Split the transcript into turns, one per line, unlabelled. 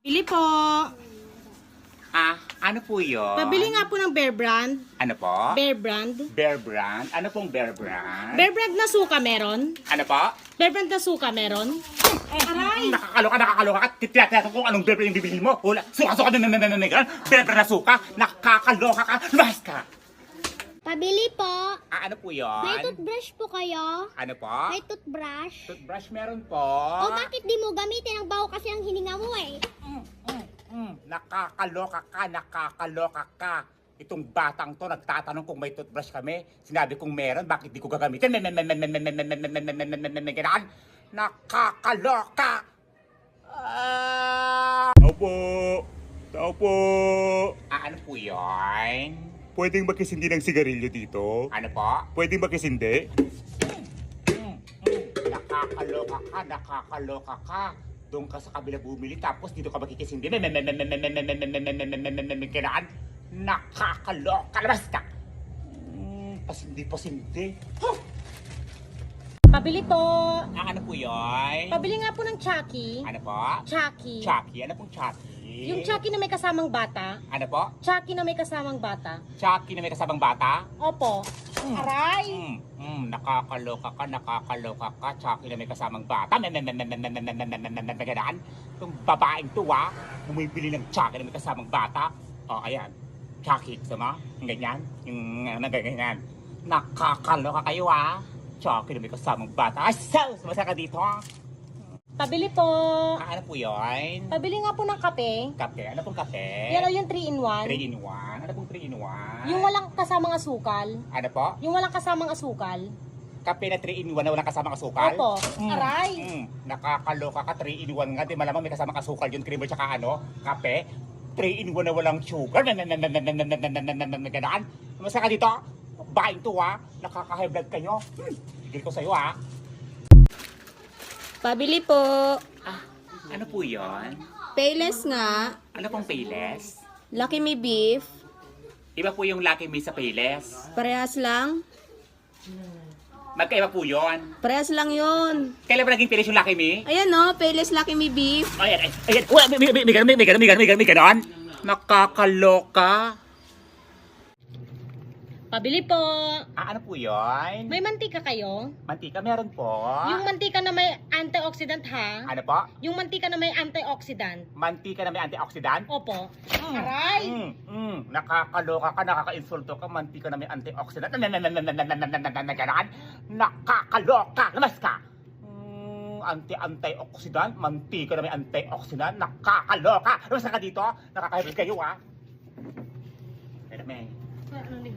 Pili po.
Ano po yun?
Pabili nga po ng Bear Brand.
Ano po?
Bear Brand.
Bear Brand? Ano pong Bear Brand?
Bear Brand na suka meron.
Ano po?
Bear Brand na suka meron. Aray!
Nakakaloka ka. Tiyatiyatan kung anong Bear Brand yung bibilhin mo. Hula, suka-suka na Bear Brand na suka. Nakakaloka ka. Lumayas ka.
Pabili po.
Ano po yun?
May toothbrush po kayo?
Ano po?
May toothbrush?
Toothbrush meron po.
O bakit di mo gamitin ang baho kasi ang hininga mo eh?
Nakakaloka ka. Itong batang to nagtatanong kung may toothbrush kami. Sinabi kong meron, bakit di ko gagamitin? Nakakaloka!
Tao po.
Ano po yun?
Pwedeng makisindi ng sigarilyo dito?
Ano po?
Pwedeng makisindi?
Nakakaloka ka. Doon ka sa kabila bumili, tapos dito ka makikisindi. Kailangan, nakakaloka. Labas ka! Pasindi.
Pabili po.
Ano po yun?
Pabili nga po ng Chucky.
Ano po?
Chucky.
Chucky? Ano pong Chucky?
Yung Chucky na may kasamang bata.
Ano po?
Chucky na may kasamang bata.
Chucky na may kasabang bata?
Opo. Aray!
Nakakaloka ka. Chucky na may kasamang bata. Ganaan. Itong babaeng to bumibili ng Chucky na may kasamang bata. O, ayan. Chucky, sama? Ganyan. Yung ganyan. Nakakaloka kayo Chucky na may kasamang bata. Ay, sumasa ka dito
Pabili po.
Ano po yun?
Pabili nga po ng kape.
Kape? Ano pong kape?
Yan o yung 3-in-1.
3-in-1? Ano pong 3-in-1?
Yung walang kasamang asukal.
Ano po?
Yung walang kasamang asukal.
Kape na 3-in-1 na walang kasamang asukal?
Opo. Aray!
Nakakaloka ka, 3-in-1 nga. Di malamang may kasamang asukal yun, creamer tsaka kape. 3-in-1 na walang sugar. Ganaan. Masa ka dito? Baing to Nakaka-high blood kayo. Tigil ko sa'yo
Pabili po.
Ano po yun?
Payless nga.
Ano pong Payless?
Lucky Me Beef.
Iba po yung Lucky Me sa Payless.
Parehas lang.
Magkaiba po yun.
Parehas lang yun.
Kailan ba naging Payless yung Lucky Me?
Ayan no, Payless Lucky Me Beef.
Ayan. May ganon. Nakakaloka.
Pabili po.
Ano po yun?
May mantika kayo?
Mantika meron po.
Yung mantika na may antioxidant ha?
Ano po?
Yung mantika na may antioxidant.
Mantika na may antioxidant?
Opo. Aray!
Nakakaloka ka, nakaka-insulto ka, mantika na may antioxidant. Ganaan. Nakakaloka! Lamas ka! Antioxidant, mantika na may antioxidant. Nakakaloka! Lamas ka dito! Nakakahibig kayo Pero may...
Ano ni